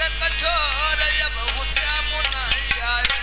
के कठोर अब श्याम नहीं आए।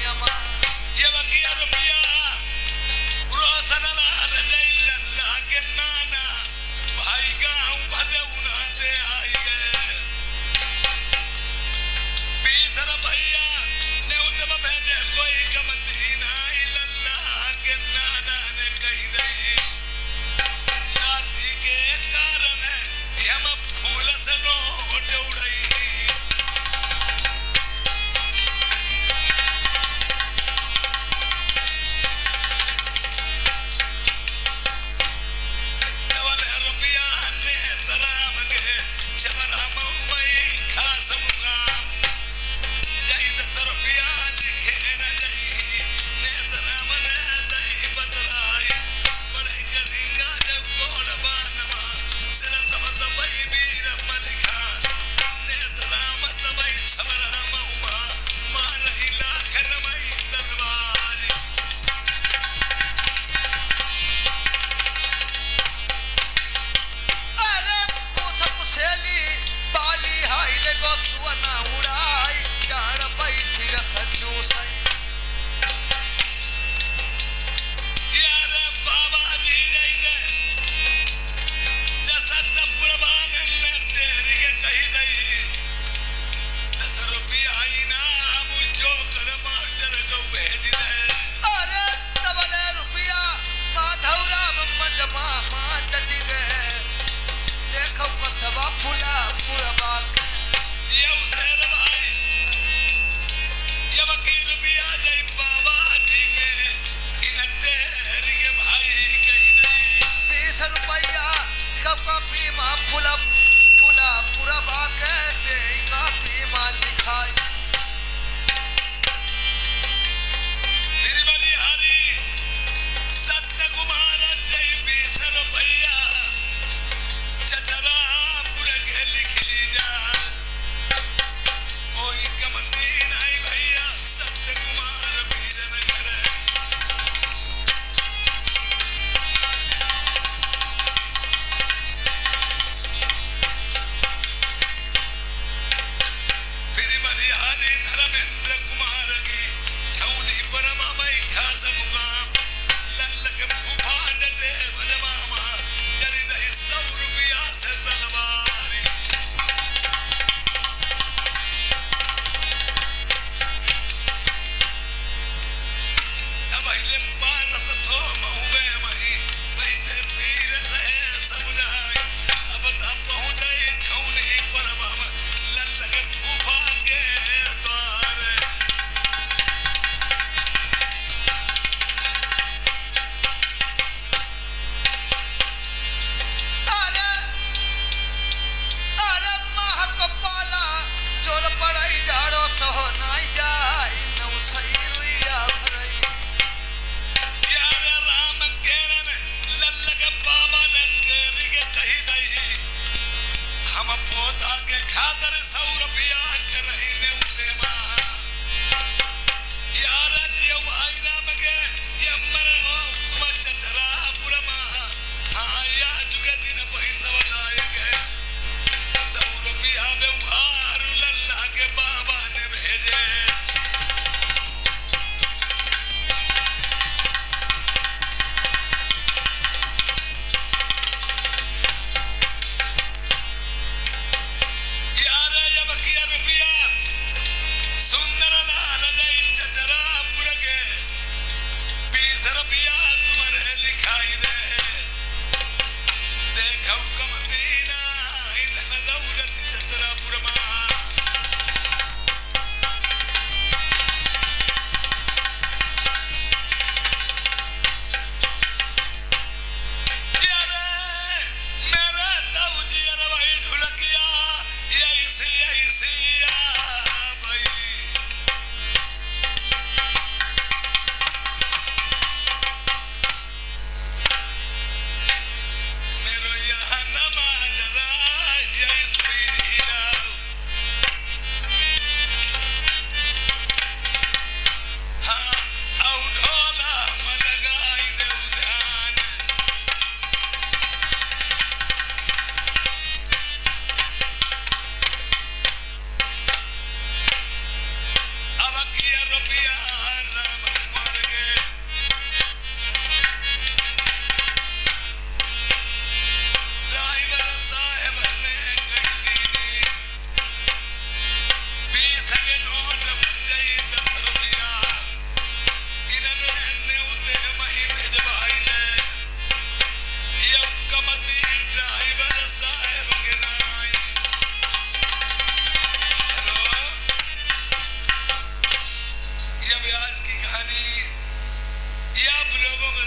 ये बकिया रुपया रोसना रजैल्ला के नाना भाई गाँव भदौना दे आई गए पीथर भैया ने उतम भेजे कोई कमती नाई लल्ला के नाना ने कही दई नाती के कारण हम फूल से नोट उड़ई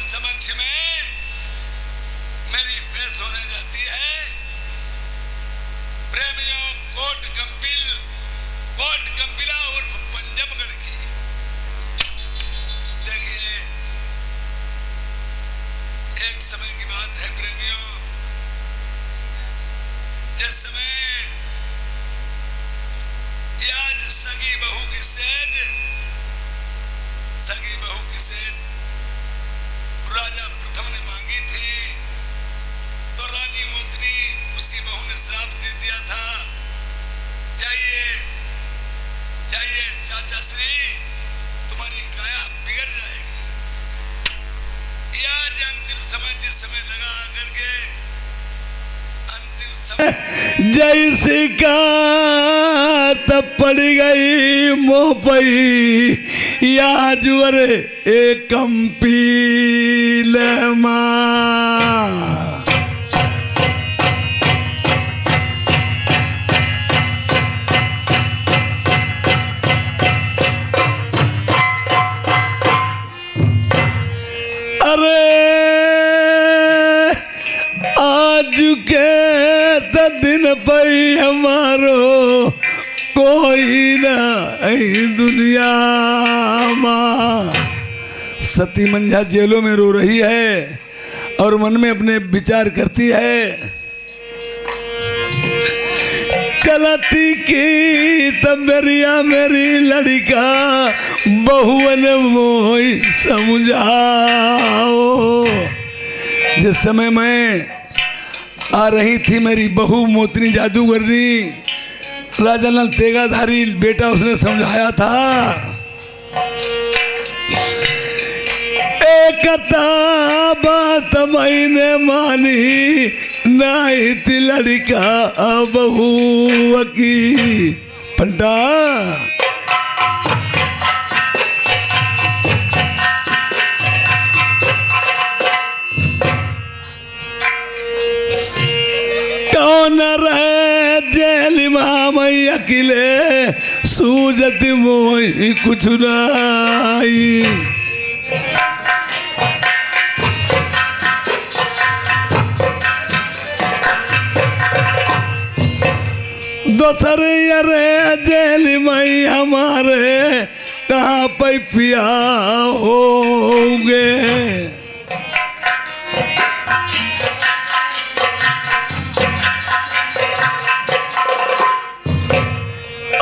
समक्ष में मेरी पेश होने जाती है। प्रेमियों कोट कंपिला उर्फ पंजबगढ़ की। देखिए एक समय की बात है प्रेमियों, जिस समय आज सगी बहू की सेज राजा प्रथम ने मांगी थी, तो रानी मोतनी उसकी बहू ने श्राप दे दिया था, जाइए जाइए चाचा श्री, तुम्हारी काया बिगड़ जाएगी। यह आज अंतिम समय जिस समय लगा करके अंतिम समय जैसी का तब पड़ गई मोह पई या जुअर कंपील मां। अरे आज के दिन पई हमारो कोई ना दुनिया मां। सती मंझा जेलों में रो रही है और मन में अपने विचार करती है, चलती की तब मेरी लड़का बहुवन मोह समझाओ। जिस समय मैं आ रही थी मेरी बहू मोतनी जादूगरनी, राजा नल तेगाधारी बेटा उसने समझाया था, एक बात मैंने मानी नहीं थी लड़का बहू की पलटा। कौन रहे जेल मैं अकेले सूझत मोई कुछ नहीं। दोसर अरे जेल में हमारे कहाँ पे पिया होगे।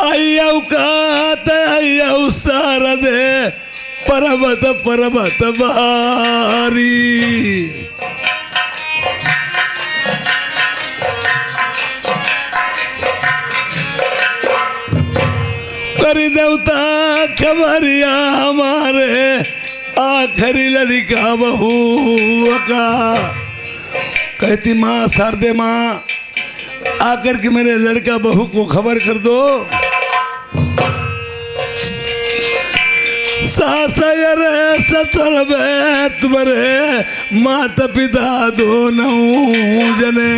अय्यौ सारदे पर्वत बारी। कर देवता खबरिया हमारे आखिरी लड़का बहू का। कहती माँ शारदे माँ आकर के मेरे लड़का बहू को खबर कर दो। सासयर ससुर तुम्हारे माता पिता दोनों जने।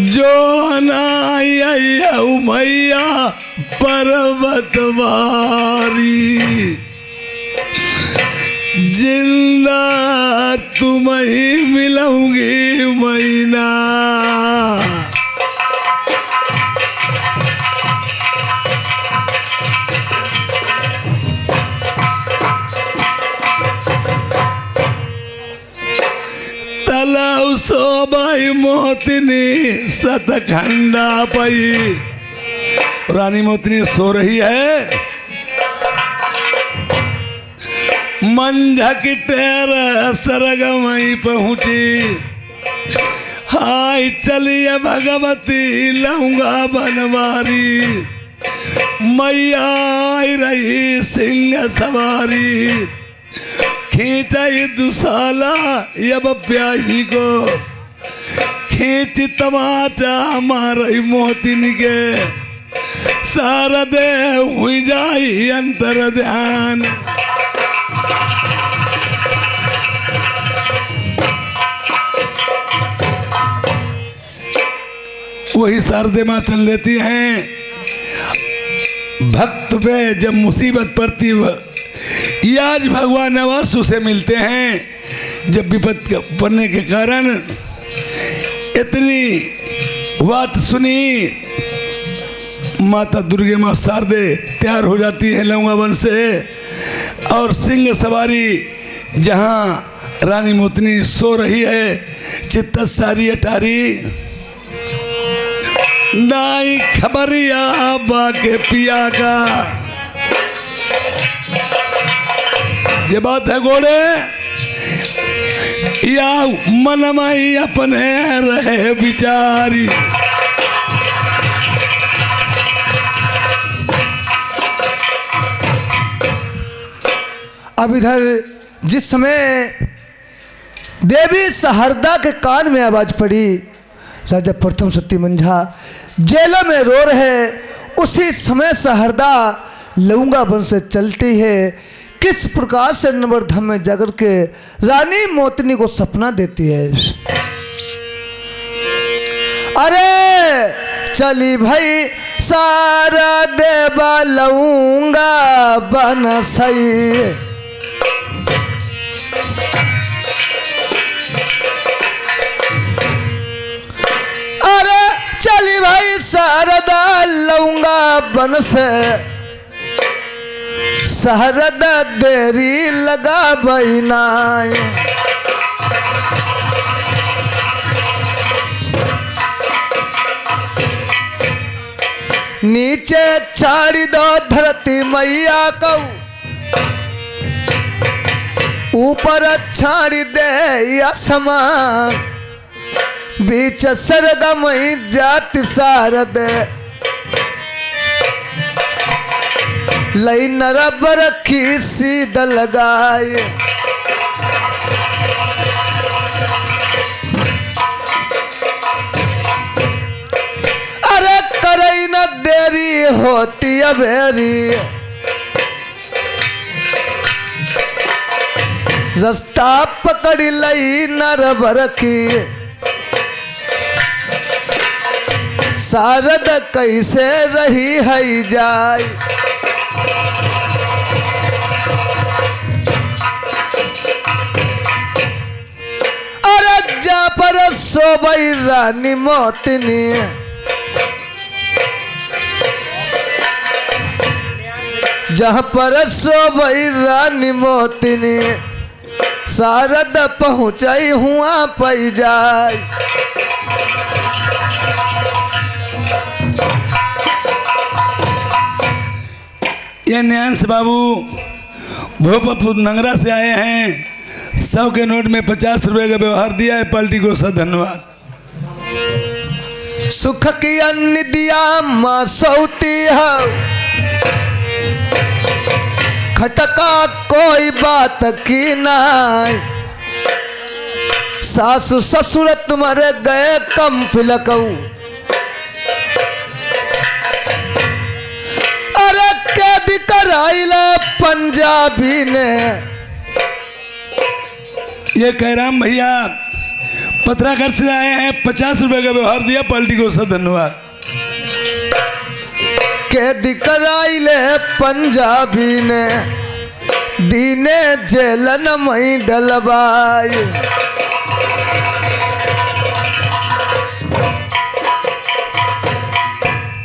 जो नायऊ मैया पर्वतवारी जिंदा तुम्हें मिलूंगी मैना। तलाव सोबाई मोतनी सतखंडा पई। रानी मोतनी सो रही है, मंझक टेर सरगमई पहुंची। हाय चलिए भगवती लहंगा बनवारी। मैया आई रही सिंह सवारी। खींचाई दुसाला यब प्याही को। खींच तमाचा मारई मोतिन के। सारा दे हुई जाई अंतर ध्यान। वही शारदे माँ चल देती हैं। भक्त पे जब मुसीबत पड़ती ये आज भगवान नवाज उसे मिलते हैं। जब विपद पड़ने के कारण इतनी बात सुनी, माता दुर्गे माँ शारदे तैयार हो जाती है लौंगा वन से, और सिंह सवारी जहाँ रानी मोतनी सो रही है, चित्त सारी अटारी नाई खबरिया बाके पिया का। ये बात है घोड़े या मन माई अपने रहे बिचारी। अब इधर जिस समय देवी सहरदा के कान में आवाज पड़ी, राजा प्रथम सती मंझा जेलों में रो रहे, उसी समय सहरदा लौंगा वन से चलती है। किस प्रकार से नवरधम में जाकर के रानी मोतनी को सपना देती है। अरे चली भाई सारा देवा लौंगा बन सही, अरे चली भाई शारदा लौंगा बन से, शारदा देरी लगा बैनाई। नीचे छाड़ी दो धरती मैया को, ऊपर छाड़ी दे आसमान, बीच सरगमई जाति शारद, लई नरब रखी सीध लगाए। अरे करई न देरी होती अबेरी, रास्ता पकड़ लई नरब रखी, शारद कैसे रही है जाय। अरे जा पर सोबई रानी मोतनी, जहाँ पर सोबई रानी मोतनी, शारद पहुँचाई हुआ पै जाय। ये न्यांस बाबू भोपापुर नंगरा से आए हैं। 100 के नोट में 50 रुपए का व्यवहार दिया है, पार्टी को सब धन्यवाद। सुख की अन्न दिया माँ सौती है, खटका कोई बात की नाई, सासु ससुर तुम्हारे गए कम फिलकऊ। अरे कैद कराइले पंजाबी ने, ये कैराम भैया पत्राघर से आए हैं, 50 रुपए का व्यवहार दिया, पार्टी को सब धन्यवाद। कैद कराइले पंजाबी ने, दीने जेलन मई डलवाई।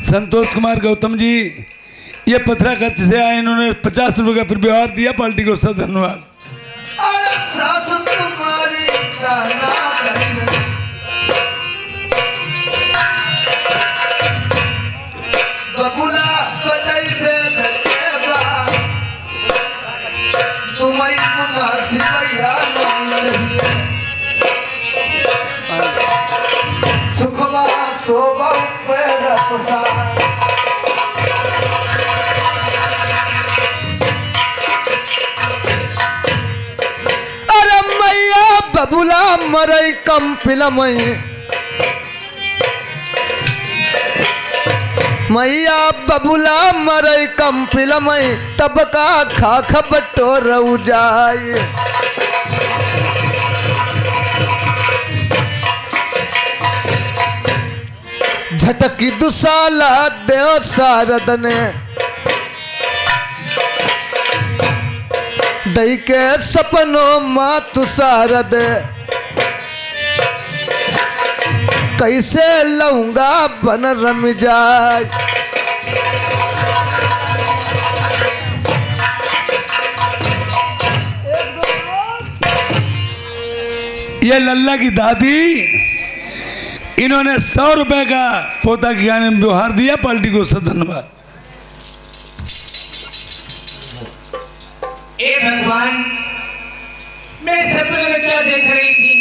संतोष कुमार गौतम जी ये पत्राघर से आए, इन्होंने 50 रुपए का फिर व्यवहार दिया, पार्टी को सब धन्यवाद। सुखवा शोभा अरे मैया बबुला मरई कम पिलमई, मैया बबुला मरई कम पिलमई, तब का खा खबटो रऊ जाए। झटकी दुसाला देव शारद ने, दई के सपनों मात सारद कैसे लऊंगा बन रम जाए। ये लल्ला की दादी, इन्होंने 100 रुपए का पोता के गाने में व्यवहार दिया। पार्टी को सब धन्यवाद। ए भगवान, मैं सपने में क्या देख रही थी?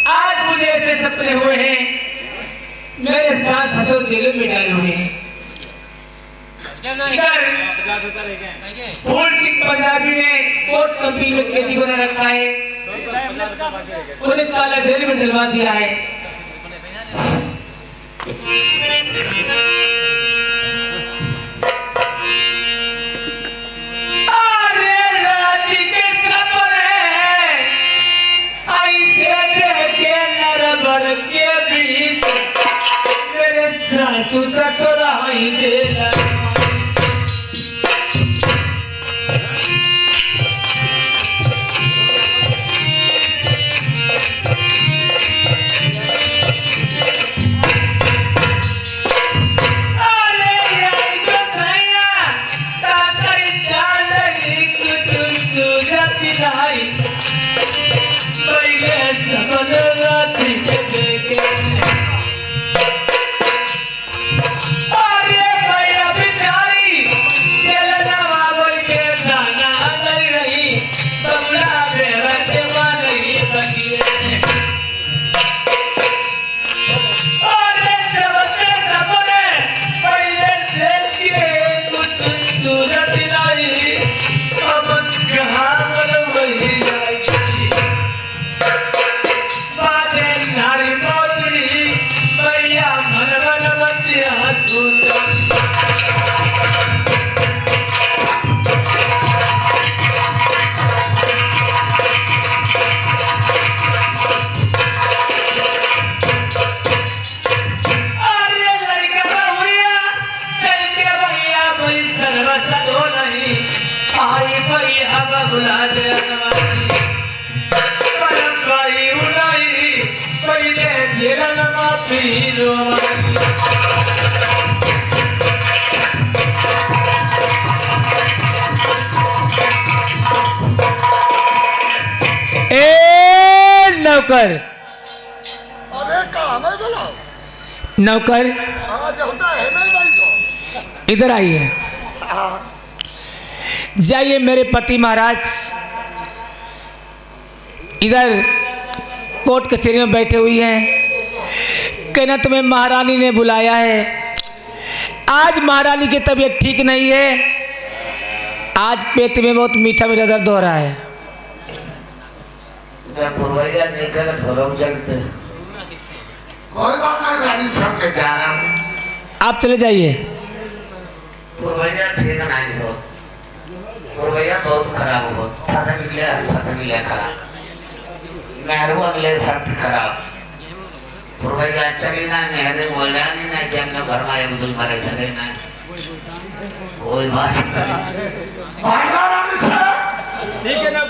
आज मुझे ऐसे सपने हुए हैं, मेरे साथ ससुर जेल में डाले हुए हैं। फूल सिंह पंजाबी ने कोर्ट कंपनी में कैदी बना रखा है, उन्हें काला जेल में डलवा दिया है। सासू ससुरा ही जेला नौकर, अरे कहाँ में बुलाओ? नौकर आज होता है नहीं बैठो। इधर आइए। जाइए मेरे पति महाराज इधर कोर्ट कचहरी में बैठे हुई हैं। कहना तुम्हें महारानी ने बुलाया है। आज महारानी की तबीयत ठीक नहीं है। आज पेट में बहुत मीठा मीठा दर्द हो रहा है। आप चले जाइए। बहुत खराब हो खराब मेहरू अगले सख्त खराब चली ना मेहरे बोल रहा नहीं ना कि हमने घर में आए बुजुर्ग मरे चले ना कोई बात ठीक है ना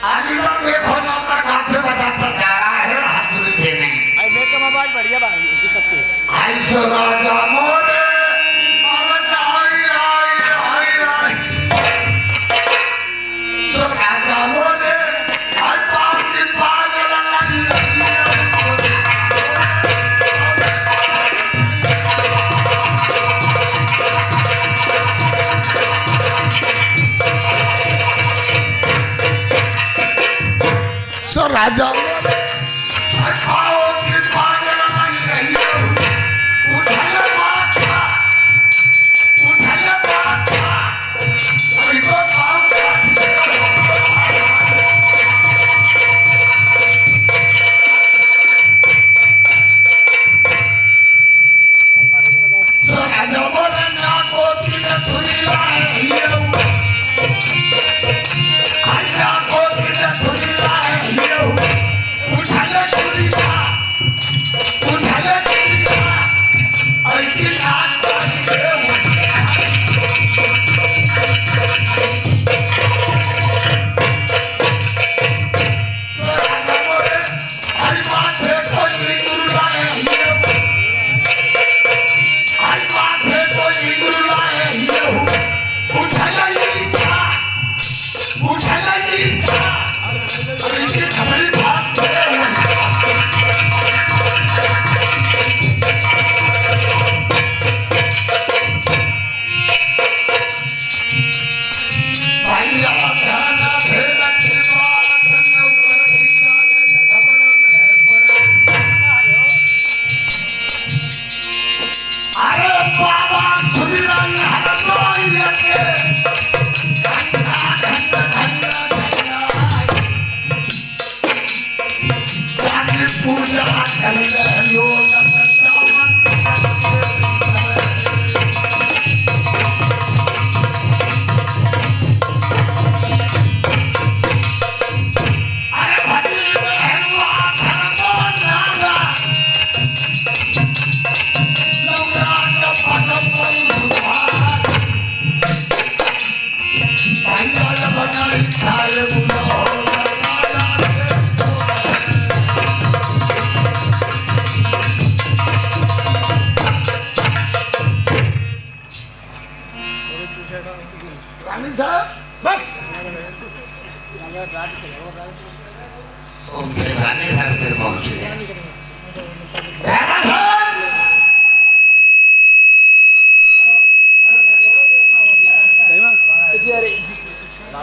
आज लोग देखो ना अपना काफे बजाता जा रहा है हाथुरी देने। आई मैं कम आवाज बढ़िया बात इसकी पक्की आई सो राजा मोरे आवाज आई सो राजा मोरे आई पाप की पागल लगी सो राजा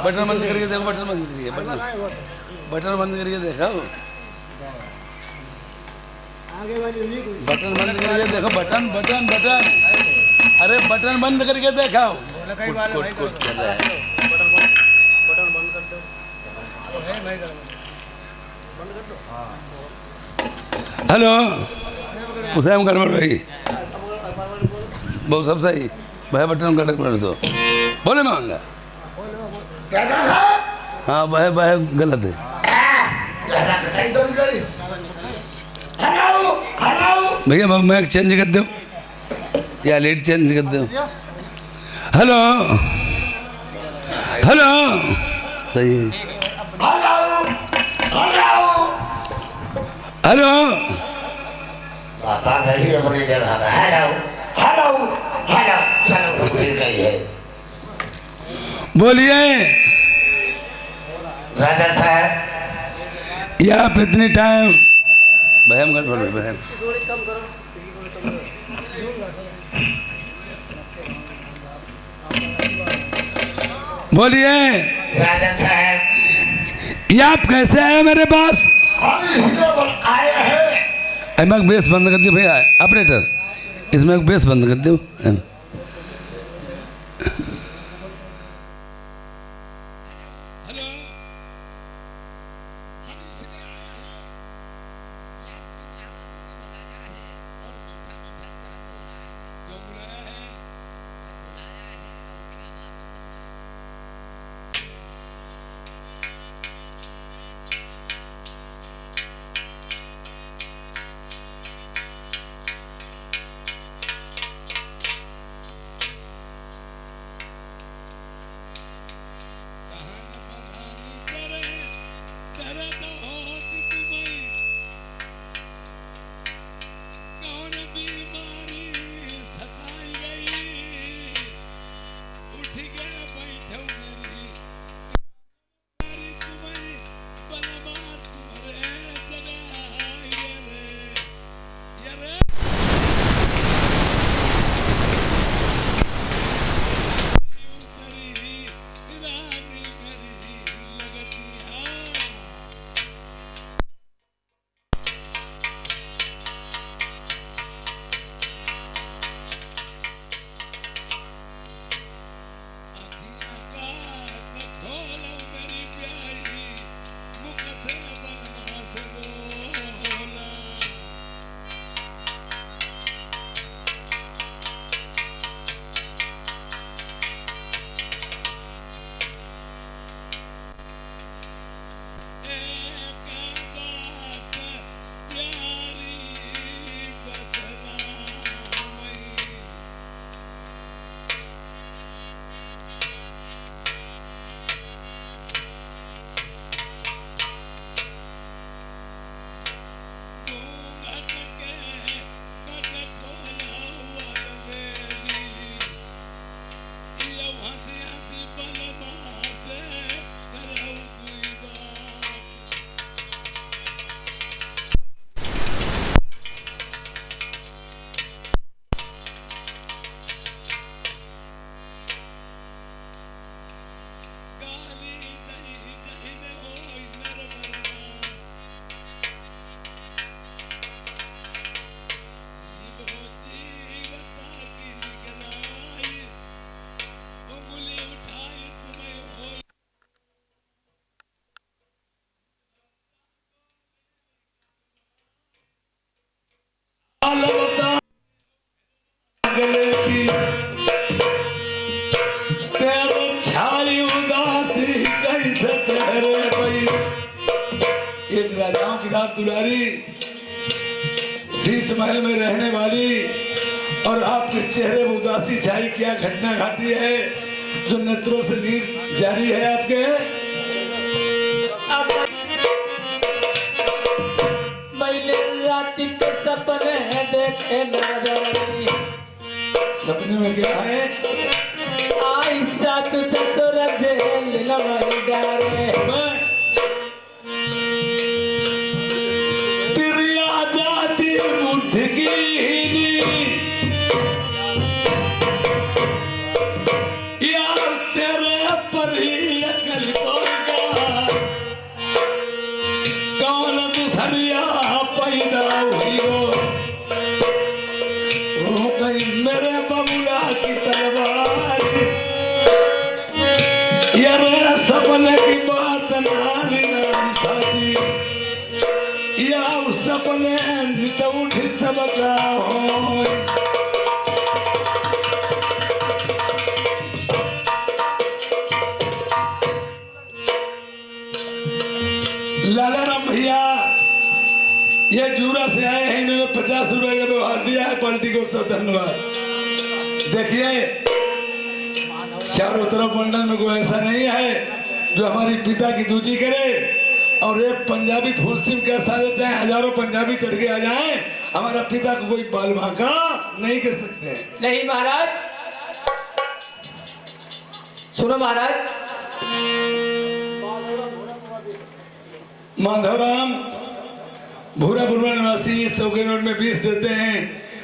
बटन बंद करके देखो, बटन बंद करके, बटन बंद करके देखो, बटन बंद करके देखो, बटन बटन बटन, अरे बटन बंद करके देखो। हेलो उसे गड़बड़ भाई बहुत सब सही भाई, बटन कटक पड़ दो बोले मांगा। हाँ भाई भाई गलत है भैया, मैं चेंज कर दो या लेट चेंज कर दो। हेलो हेलो सही है। हेलो पता नहीं अपनी जगह। हेलो हेलो हेलो चलो भूल गई है। बोलिए राजा साहब, या आप इतनी टाइम बहम कर बोलो बहम। बोलिए राजा साहब, ये आप कैसे आए मेरे पास? आए हैं। मैं बेस बंद कर दियो भैया, ऑपरेटर इसमें बेस बंद कर दो। से चेहरे पई। एक राजाओं की रात दुलारी, शीश महल में रहने वाली, और आपके चेहरे में उदासी छाई, क्या घटना घटी है जो नेत्रों से नीर जारी है आपके? राती के सपने देखे नजर, सपने में क्या है? आई सासु ससुर जेल लमई डारे, तिरिया जाती मुट्ठी की यार तेरे पर ही अकल कोगा, कौन दुसरिया पैदा हुई हो गई मेरे बबुला की तलवार। यार सपने की बात नानी नाम साजी, या उस सपने नित उठी सबका हो। लाला राम भैया ये जूरा से आए हैं, इन्होंने 50 रुपए का व्यवहार दिया है, पार्टी को सब धन्यवाद। देखिए चारों तरफ मंडल में कोई ऐसा नहीं है जो हमारी पिता की दूजी करे, और एक पंजाबी फुल सिम के साथ चाहे हजारों पंजाबी चढ़ के आ जाए, हमारा पिता को कोई बाल भाका नहीं कर सकते। नहीं महाराज, सुनो महाराज, माधवराम भूरापुरवा निवासी सौगे रोड में 20 देते हैं,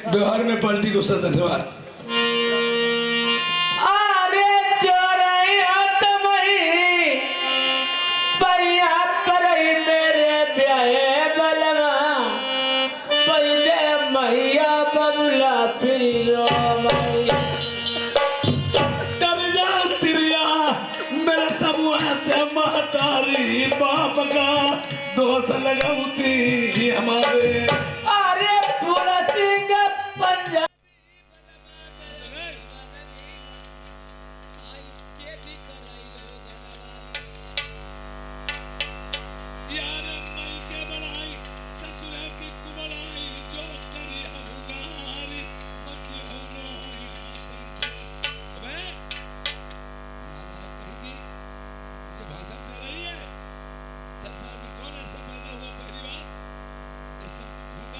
व्यवहार में पार्टी को सब धन्यवाद। अरे चोरैया तमही पैया करई मेरे ब्याहे बलवा, पैदे मैया बबुला फिरो मैया। डर जा तिरिया मेरे समूह से महतारी बाप का दोष लगाऊती हमारे। अरे पूरा सिंह पंजाब यार मई के बढ़ाई ससुरे की कुबड़ाई, जो करी हउनारी बची हउनो यातन से। अबे नालायक कहेगी, मुझे भाषण दे रही है। संसार में कौन ऐसा पैदा हुआ, पहली बात ये सब फूटा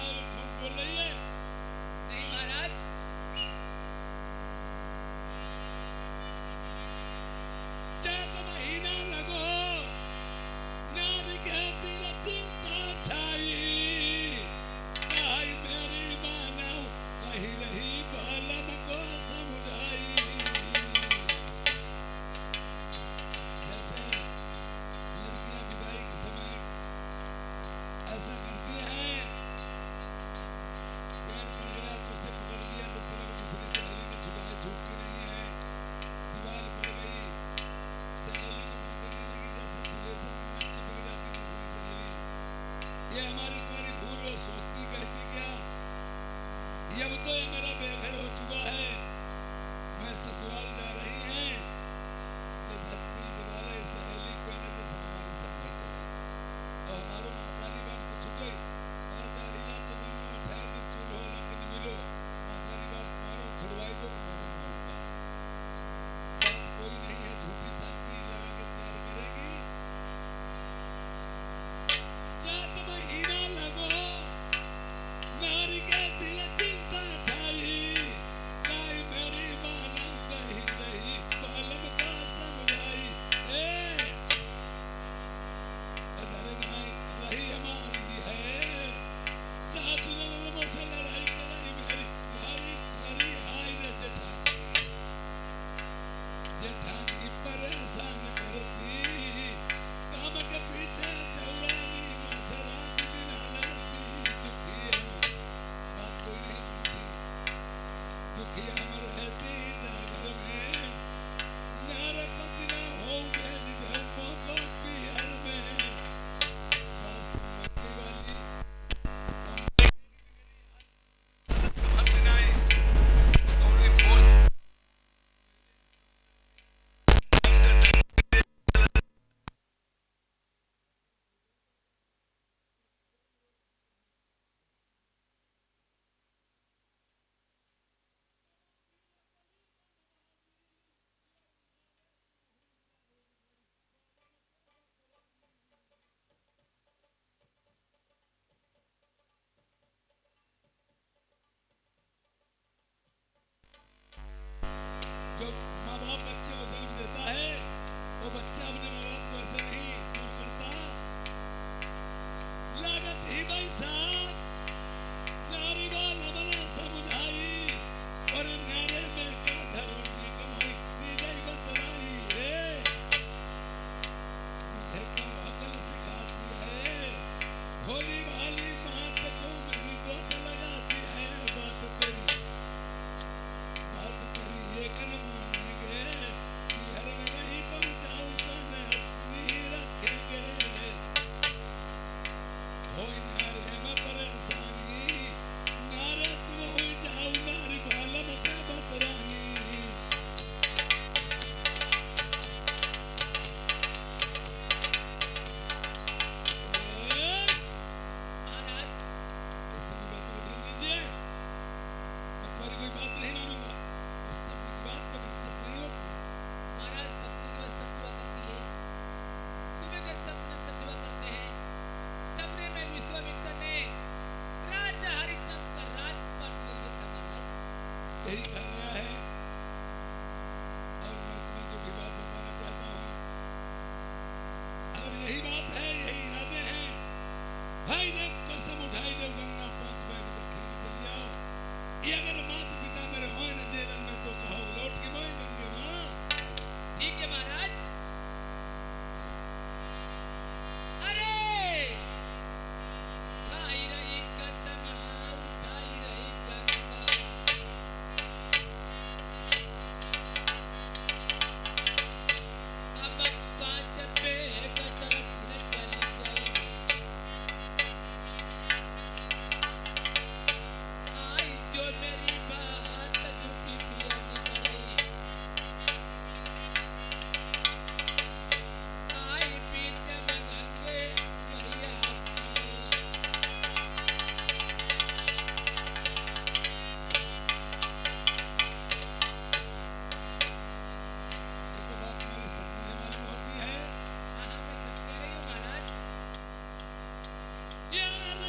और यही बात है, यही इरादे हैं। भाई ने कसम उठाई ले गंगा 5 बैग दक्षिण के दिल जाओ। ये अगर माता पिता मेरे होए न जेलन में तो कहो लौट के मोई गंगे माँ। ठीक है महाराज। अरे खाई रही कसम उठाई रही गंगा, अब 5 बैग दक्षिण चली गई। आई जो मेरी बात झूठी थी निकली, आई बीच में गंगे मैया आई। ये तो बात मेरे सपने में मालूम होती है। हाँ मैं सब कह रही हूँ महाराज। यार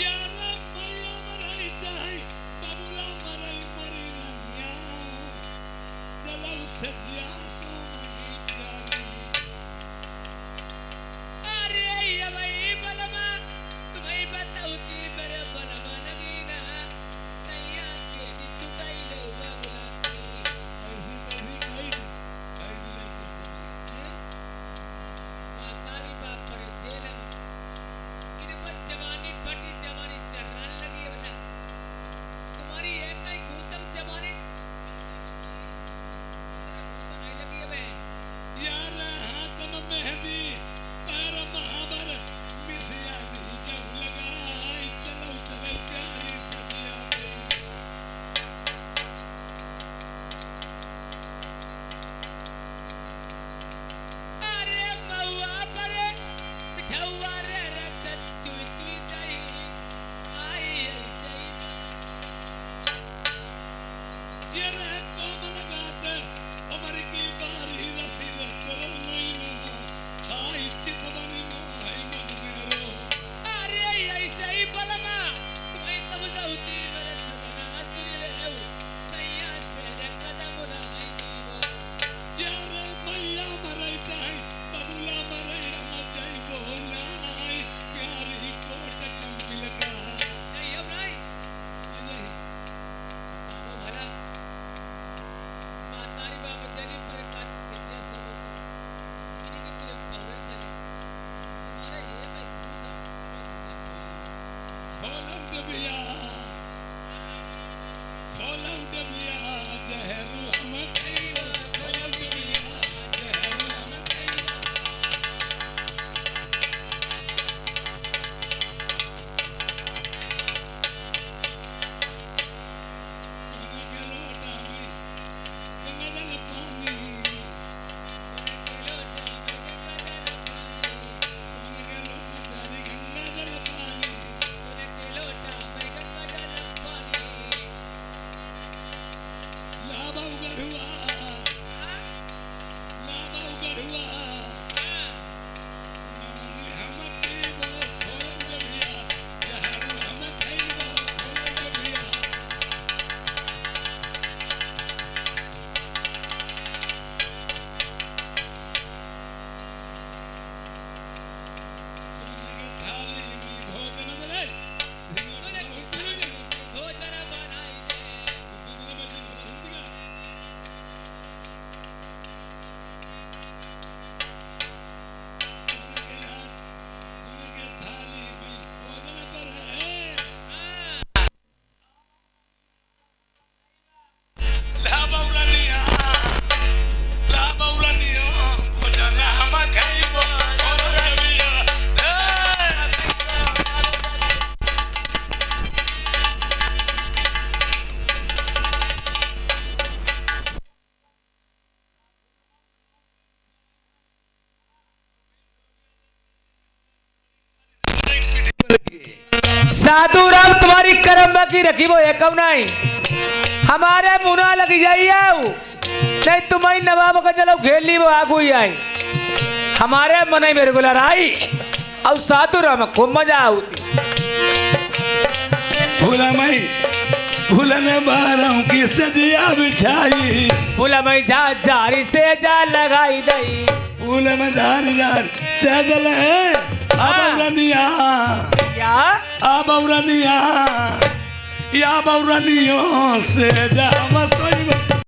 यार मैया मराई चाहे बबुला मराई मरी रनिया जलाऊ से जिया सो मई प्यारी। अरे ये भाई बलमा तुम्हें बताऊती मेरे बलमा नगीना सैया के दी चुटाई ले बबुला ऐसी तैसी कही दी लेके चली। मातारी बाप पर जेल में इनको जवानी फटी जवानी चढ़ने लगी है बता। तुम्हारी एक ही घूसम जवानी नहीं लगी है बे। यार हाथ में मेहंदी पैर महाबर मिसियाली जब लगाई चलो चले प्यारी सजिया पे। अरे महुआ परे मिठौआ रे रत चुई चुई जाई आई ऐसे ही ये रे कोमल गाते उमर की बारी रसी ले तेरे नैना हाय चितवनी मोह मन मेरो। अरे ऐसे ही बलमा तुम्हें तब जाऊती मेरे सुनना सुनी ले सैया से रे कदम उठाई दीवो। यार मैया मरई चाहे बबुला मरई हम जाई बोलाई प्यारी कोट कंपिल का। नहीं अब नहीं यही बाबा भला मातारी बाबा जली पर काट से जैसे होते इन्हीं के तेरे पहुंच चले तुम्हारा ये भाई घूसा खोला डबिया जहरू हम कहियो खोला डबिया जहरू हम कहियो। सोने के लोटा में गंगा जल पानी, सोने के लोटा में गंगा जल पानी, सोने के लोटा प्यारी गंगा जल पानी। सोने के लोटा में गंगा जल पानी। लाबा उगड़ुआ हाँ? नानी हम पीबो खोला डबिया जहरू हम कहियो खोला डबिया। सोने के थाली में भोजन दले भोजन बनाई दे। सोने के थाली में भोजन पर है हाँ। लाबौरनिया भोजन हम खाइबो खोला डबिया। साधु राम तुम्हारी करम बाकी रखी वो है कब नहीं हमारे मुना लग जाइए नहीं तुम्हारी नवाब का चलो खेल ली वो आगू ही आई हमारे मन ही मेरे को लड़ाई और साधु राम खूब मजा आती भूला मई फूलन बारों की सजिया बिछाई फूल में जा जारी से जा लगाई दई फूल में धार धार सजल है अबौरनिया क्या अबौरनिया या बौरनियों से जा मसोई